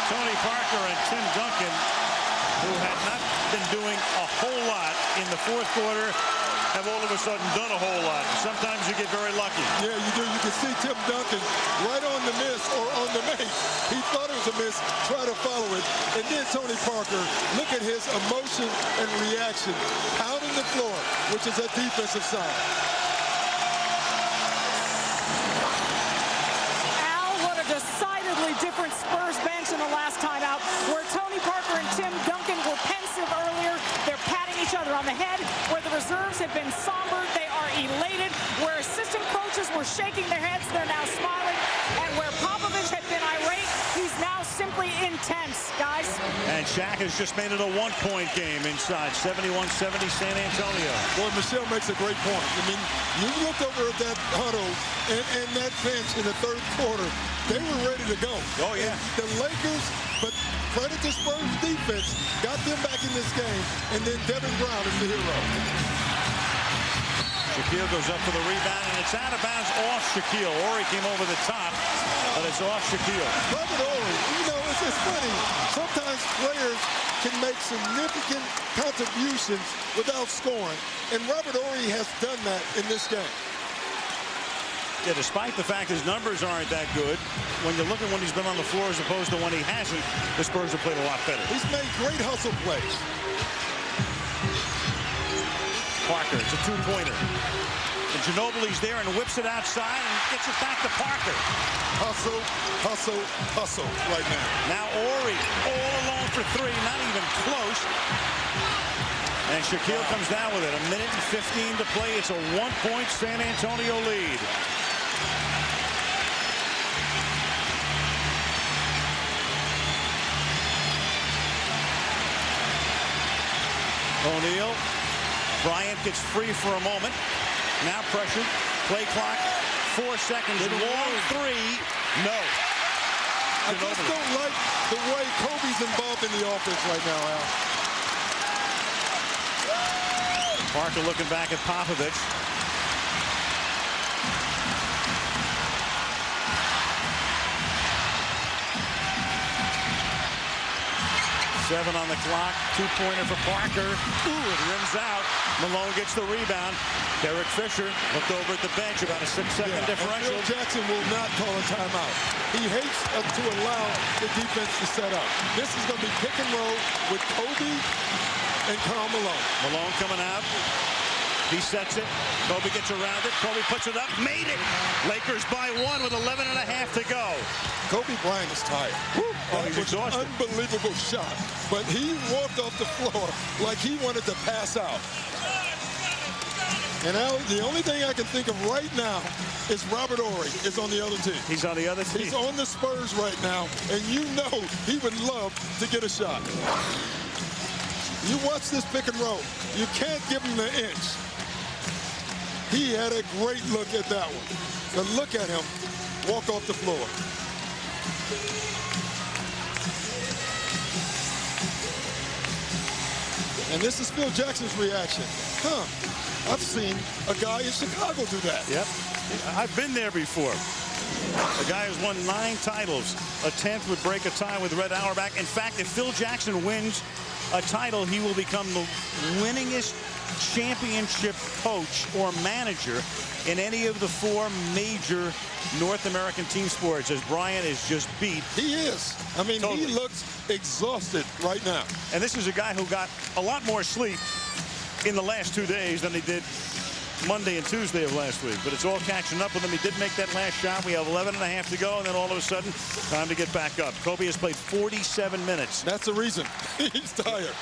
Tony Parker and Tim Duncan, who had not been doing a whole lot in the fourth quarter, have all of a sudden done a whole lot. Sometimes you get very lucky. Yeah, you do. You can see Tim Duncan right on the miss or on the make. He thought it was a miss, try to follow it. And then Tony Parker, look at his emotion and reaction, pounding the floor, which is a defensive side. Al, what a decidedly different Spurs bench in the last time out, where Tony Parker and Tim Duncan were pensive earlier. They're patting each other on the head. Where the reserves had been somber, they are elated. Where assistant coaches were shaking their heads, they're now smiling. And where Popovich had been irate, he's now simply intense, guys. And Shaq has just made it a one-point game inside. 71-70 San Antonio. Boy, Michelle makes a great point. I mean, you look over at that huddle and that bench in the third quarter, they were ready to go. Oh, yeah. And the Lakers, but credit to Spurs defense, got them back in this game, and then Devin Brown is the hero. Shaquille goes up for the rebound, and it's out of bounds off Shaquille. Horry came over the top, but it's off Shaquille. Robert Horry, you know, it's funny. Sometimes players can make significant contributions without scoring, and Robert Horry has done that in this game. Yeah, despite the fact his numbers aren't that good, when you look at when he's been on the floor as opposed to when he hasn't, the Spurs have played a lot better. He's made great hustle plays. Parker, it's a two-pointer. And Ginobili's there and whips it outside and gets it back to Parker. Hustle, hustle, hustle right now. Now Horry all alone for three, not even close. And Shaquille comes down with it. 1:15 to play. It's a one-point San Antonio lead. O'Neal. Bryant gets free for a moment. Now pressured. Play clock. 4 seconds. Long three. No. I just don't like the way Kobe's involved in the offense right now, Al. Parker looking back at Popovich. Seven on the clock. Two-pointer for Parker. Ooh, it rims out. Malone gets the rebound. Derek Fisher looked over at the bench. About a 6-second differential. Phil Jackson will not call a timeout. He hates to allow the defense to set up. This is going to be pick and roll with Kobe and Karl Malone. Malone coming out. He sets it. Kobe gets around it. Kobe puts it up. Made it. Lakers by one with 11 and a half to go. Kobe Bryant is tired. Oh, he's exhausted. Unbelievable shot. But he walked off the floor like he wanted to pass out. And now the only thing I can think of right now is Robert Horry is on the other team. He's on the other team. He's on the Spurs right now. And you know he would love to get a shot. You watch this pick and roll. You can't give him the inch. He had a great look at that one. But look at him walk off the floor. And this is Phil Jackson's reaction. I've seen a guy in Chicago do that. Yep. I've been there before. A guy who's won 9 titles. A 10th would break a tie with Red Auerbach. In fact, if Phil Jackson wins a title, he will become the winningest championship coach or manager in any of the 4 major North American team sports, as Bryant is just beat. He is. I mean, totally. He looks exhausted right now. And this is a guy who got a lot more sleep in the last 2 days than he did Monday and Tuesday of last week. But it's all catching up with him. He did make that last shot. We have 11 and a half to go, and then all of a sudden, time to get back up. Kobe has played 47 minutes. That's the reason. He's tired.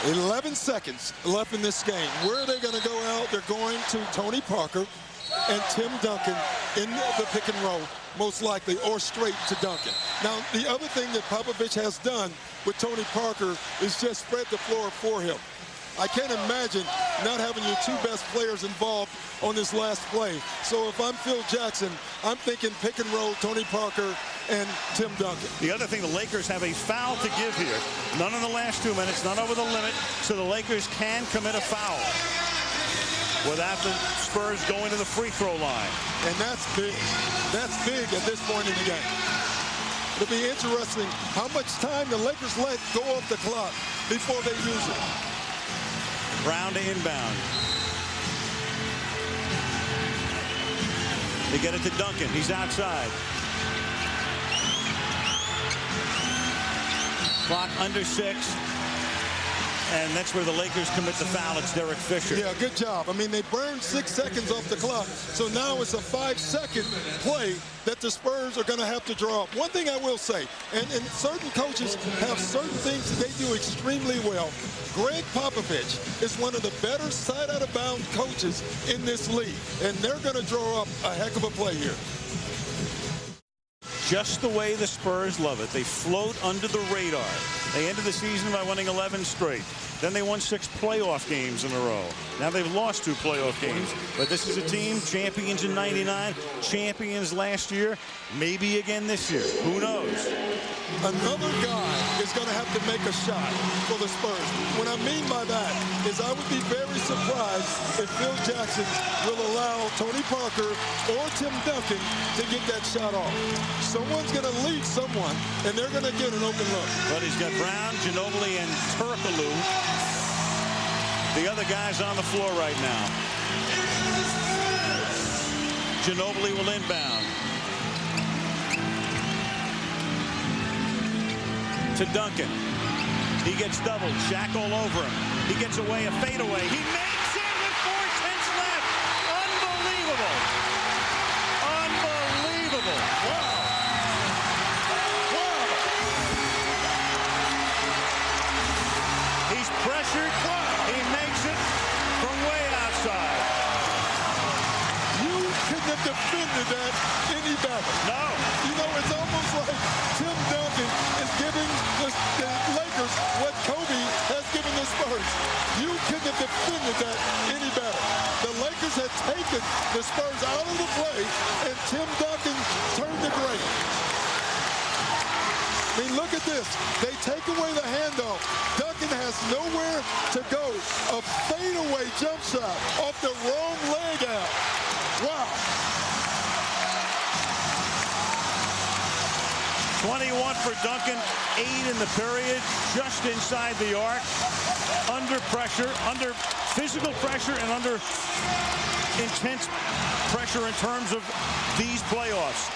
11 seconds left in this game. Where are they going to go out? They're going to Tony Parker and Tim Duncan in the pick and roll, most likely, or straight to Duncan. Now, the other thing that Popovich has done with Tony Parker is just spread the floor for him. I can't imagine not having your 2 best players involved on this last play. So if I'm Phil Jackson, I'm thinking pick and roll Tony Parker and Tim Duncan. The other thing, the Lakers have a foul to give here. None in the last 2 minutes, none over the limit, so the Lakers can commit a foul. without the Spurs going to the free throw line. And that's big. That's big at this point in the game. It'll be interesting how much time the Lakers let go off the clock before they use it. Brown to inbound. They get it to Duncan. He's outside. Clock under 6. And that's where the Lakers commit the foul. It's Derek Fisher. Yeah, good job. I mean, they burned 6 seconds off the clock. So now it's a 5-second play that the Spurs are going to have to draw up. One thing I will say, and certain coaches have certain things that they do extremely well. Greg Popovich is one of the better side-out-of-bounds coaches in this league. And they're going to draw up a heck of a play here. Just the way the Spurs love it. They float under the radar. They ended the season by winning 11 straight. Then they won 6 playoff games in a row. Now they've lost 2 playoff games. But this is a team, champions in '99, champions last year, maybe again this year. Who knows? Another guy is going to have to make a shot for the Spurs. What I mean by that is I would be very surprised if Phil Jackson will allow Tony Parker or Tim Duncan to get that shot off. Someone's going to lead someone, and they're going to get an open look. But he's got Brown, Ginobili, and Turkoglu. The other guys on the floor right now. Ginobili will inbound. To Duncan. He gets doubled. Shaq all over him. He gets away, a fadeaway. He makes it with 4:10 left. Unbelievable. Unbelievable. Wow. Wow. He's pressured. He makes it from way outside. You couldn't have defended that any better. No. You know, it's almost like Tim Duncan is giving the Lakers what Kobe has given the Spurs. You couldn't have defended that any better. The Lakers had taken the Spurs out of the play, and Tim Duncan turned the great. I mean, look at this. They take away the handoff. Duncan has nowhere to go. A fadeaway jump shot off the wrong leg out. Wow. 21 for Duncan, 8 in the period, just inside the arc, under pressure, under physical pressure, and under intense pressure in terms of these playoffs.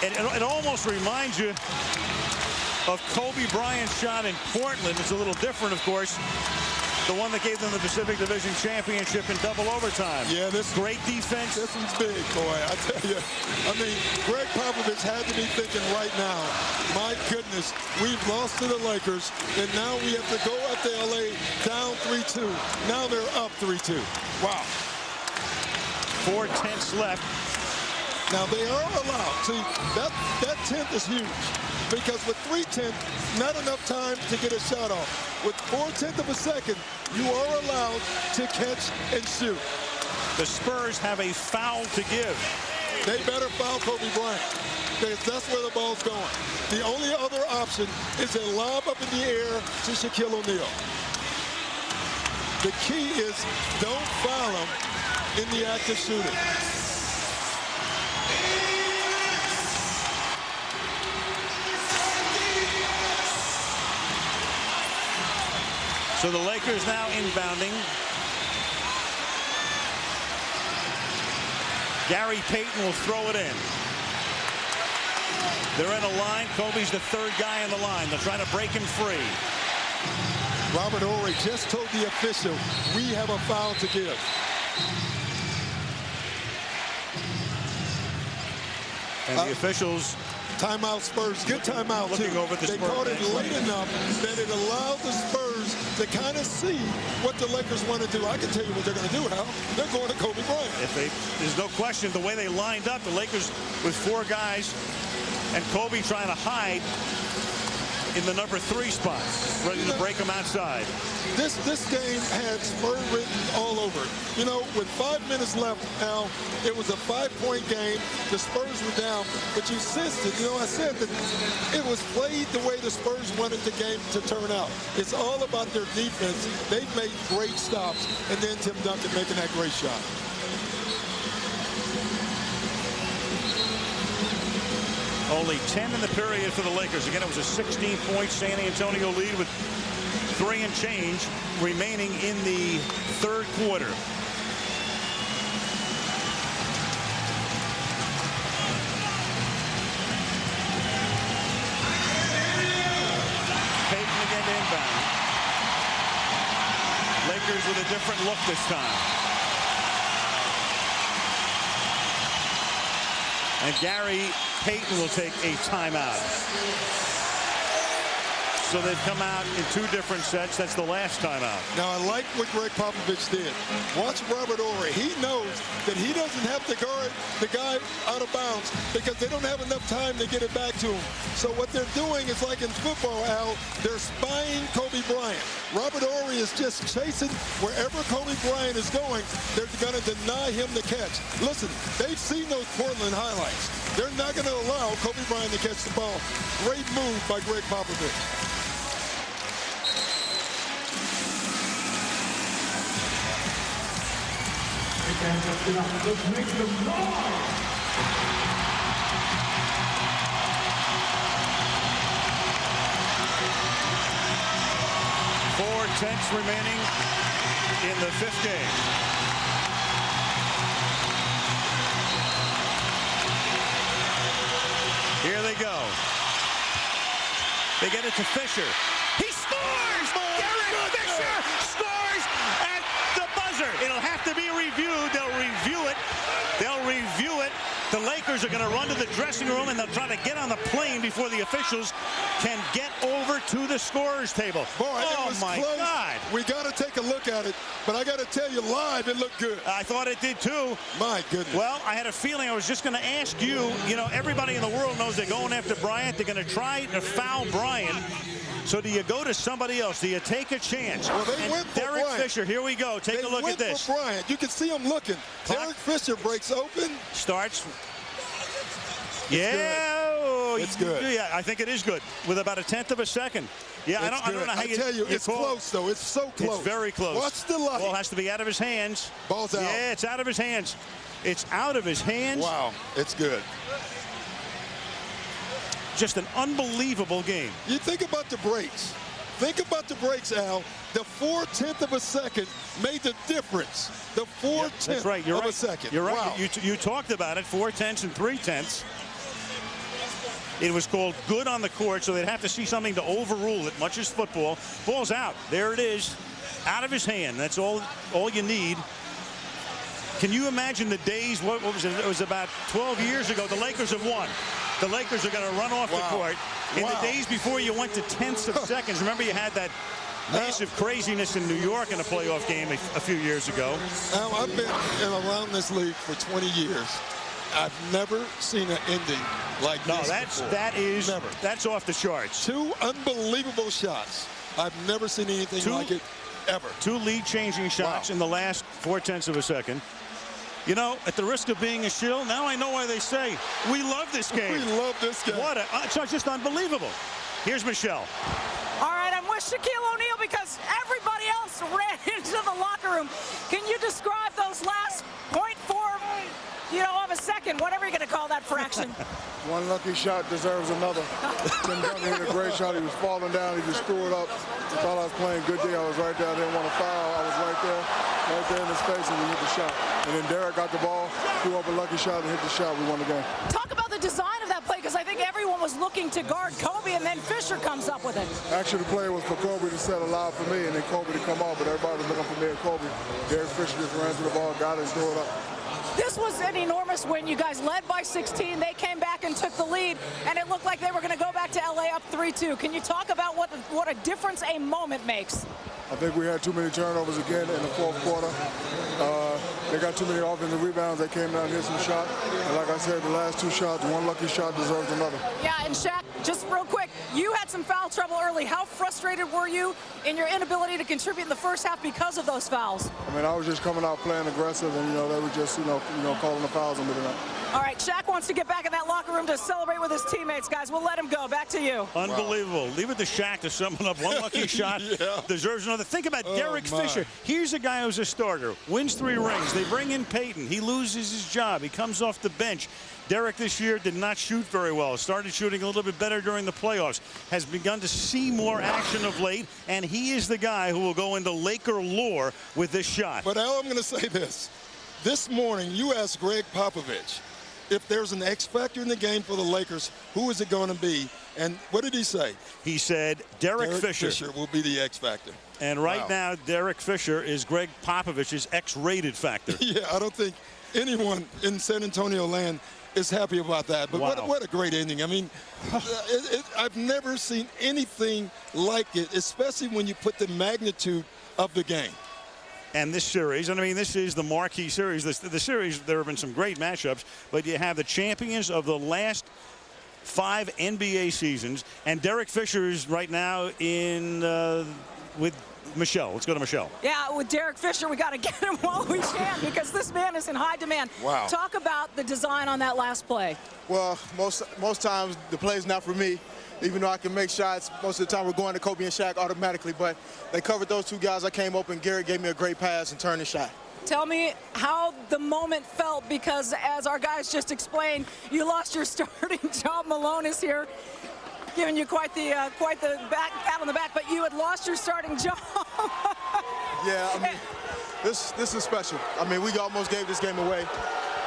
It almost reminds you of Kobe Bryant's shot in Portland. It's a little different, of course. The one that gave them the Pacific Division Championship in double overtime. Yeah, this great defense. This one's big, boy. I tell you. I mean, Greg Popovich had to be thinking right now, my goodness, we've lost to the Lakers, and now we have to go up to LA down 3-2. Now they're up 3-2. Wow. 4:10 left. Now they are allowed. See, that 10th is huge. Because with 3/10, not enough time to get a shot off. With 4/10 of a second, you are allowed to catch and shoot. The Spurs have a foul to give. They better foul Kobe Bryant. Because that's where the ball's going. The only other option is a lob up in the air to Shaquille O'Neal. The key is don't foul him in the act of shooting. So the Lakers now inbounding. Gary Payton will throw it in. They're in a line. Kobe's the 3rd guy in the line. They're trying to break him free. Robert Horry just told the official, we have a foul to give. And the officials... Timeout Spurs. Good timeout, looking too. Over the they caught it late enough that it allowed the Spurs to kind of see what the Lakers want to do. I can tell you what they're going to do, Hal. They're going to Kobe Bryant. There's no question the way they lined up, the Lakers with 4 guys and Kobe trying to hide in the number 3 spot, ready to break them outside. This game had Spurs written all over it. You know, with 5 minutes left now, it was a 5-point game. The Spurs were down, but you sensed it. You know, I said that it was played the way the Spurs wanted the game to turn out. It's all about their defense. They've made great stops, and then Tim Duncan making that great shot. Only 10 in the period for the Lakers. Again, it was a 16-point San Antonio lead with 3 and change remaining in the third quarter. Payton again inbound. Lakers with a different look this time. And Gary Payton will take a timeout. So they've come out in 2 different sets. That's the last timeout. Now, I like what Greg Popovich did. Watch Robert Horry. He knows that he doesn't have to guard the guy out of bounds because they don't have enough time to get it back to him. So what they're doing is like in football, Al, they're spying Kobe Bryant. Robert Horry is just chasing wherever Kobe Bryant is going. They're going to deny him the catch. Listen, they've seen those Portland highlights. They're not going to allow Kobe Bryant to catch the ball. Great move by Greg Popovich. Let's make some noise! 4:10 remaining in the 5th game. Here they go. They get it to Fisher. He scores! Derek Fisher scores at the buzzer. It'll have to be reviewed. They'll review it. They'll review it. The Lakers are going to run to the dressing room, and they'll try to get on the plane before the officials can get over to the scorer's table. Boy, oh, it was my close. God. We got to take a look at it, but I got to tell you, live, it looked good. I thought it did, too. My goodness. Well, I had a feeling. I was just going to ask you, you know, everybody in the world knows they're going after Bryant. They're going to try to foul Bryant. So do you go to somebody else? Do you take a chance? Well, they went for Derek Bryant. Fisher, here we go. Take a look at this. They went for Bryant. You can see him looking. Clock. Derek Fisher breaks open. Starts. Yeah. It's good. Yeah, I think it is good. With about 1/10 of a second. Yeah, I don't know how I tell you, it's close, though. It's so close. It's very close. Watch the light. Ball has to be out of his hands. Ball's out. Yeah, it's out of his hands. It's out of his hands. Wow, it's good. Just an unbelievable game. You think about the breaks. Think about the breaks, Al. The 4/10 of a second made the difference. The 4/10 That's right. You're of right. a second. You're right. Wow. You talked about it, 4/10 and 3/10. It was called good on the court, so they'd have to see something to overrule it, much as football. Ball's out. There it is, out of his hand. That's all you need. Can you imagine the days, what was it? It was about 12 years ago. The Lakers have won. The Lakers are going to run off the court. In the days before you went to tenths of seconds, remember you had that massive craziness in New York in a playoff game a few years ago. Al, I've been around this league for 20 years. I've never seen an ending like this. No, that's off the charts. 2 unbelievable shots. I've never seen anything like it ever. 2 lead-changing shots in the last 4/10 of a second. You know, at the risk of being a shill, now I know why they say we love this game. We love this game. It's just unbelievable. Here's Michelle. All right, I'm with Shaquille O'Neal because everybody else ran into the locker room. Can you describe those last 0.4, of a second, whatever you're going to call that fraction? One lucky shot deserves another. Tim Duncan hit a great shot. He was falling down. He just threw it up. I thought I was playing good D. I was right there. I didn't want to foul. I was right there in his face, and he hit the shot. And then Derek got the ball, threw up a lucky shot, and hit the shot. We won the game. Talk about the design of that play, because I think everyone was looking to guard Kobe, and then Fisher comes up with it. Actually, the play was for Kobe to set a lob for me, and then Kobe to come off, but everybody was looking for me and Kobe. Derek Fisher just ran to the ball, got it, and threw it up. This was an enormous win. You guys led by 16. They came back and took the lead, and it looked like they were going to go back to L.A. up 3-2. Can you talk about what a difference a moment makes? I think we had too many turnovers again in the fourth quarter. They got too many offensive rebounds. They came down and hit some shots. And like I said, the last 2 shots, one lucky shot deserves another. Yeah, and Shaq, just real quick, you had some foul trouble early. How frustrated were you in your inability to contribute in the first half because of those fouls? I mean, I was just coming out playing aggressive, and, they were just, calling the fouls on me tonight. All right, Shaq wants to get back in that locker room to celebrate with his teammates, guys. We'll let him go. Back to you. Unbelievable. Leave it to Shaq to sum it up. One lucky shot deserves another. Think about Derek Fisher. Here's a guy who's a starter, wins 3 rings. They bring in Peyton. He loses his job. He comes off the bench. Derek this year did not shoot very well. Started shooting a little bit better during the playoffs. Has begun to see more action of late, and he is the guy who will go into Laker lore with this shot. But Al, I'm going to say this. This morning, you asked Greg Popovich if there's an X factor in the game for the Lakers, who is it going to be? And what did he say? He said Derek Fisher. Fisher will be the X factor. And right now, Derek Fisher is Greg Popovich's X-rated factor. Yeah, I don't think anyone in San Antonio land is happy about that. But what a great ending. I mean, I've never seen anything like it, especially when you put the magnitude of the game. And this series, and I mean, this is the marquee series. The series, there have been some great matchups, but you have the champions of the last 5 NBA seasons, and Derek Fisher is right now in with Michelle. Let's go to Michelle. Yeah, with Derek Fisher, we got to get him while we can because this man is in high demand. Wow. Talk about the design on that last play. Well, most times the play's not for me. Even though I can make shots, most of the time we're going to Kobe and Shaq automatically. But they covered those 2 guys. I came open. Garrett gave me a great pass and turned the shot. Tell me how the moment felt, because as our guys just explained, you lost your starting job. Malone is here, giving you quite the pat on the back, but you had lost your starting job. Yeah, I mean, this is special. I mean, we almost gave this game away.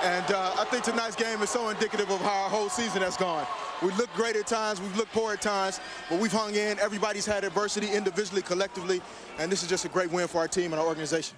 And I think tonight's game is so indicative of how our whole season has gone. We look great at times, we've looked poor at times, but we've hung in. Everybody's had adversity individually, collectively, and this is just a great win for our team and our organization.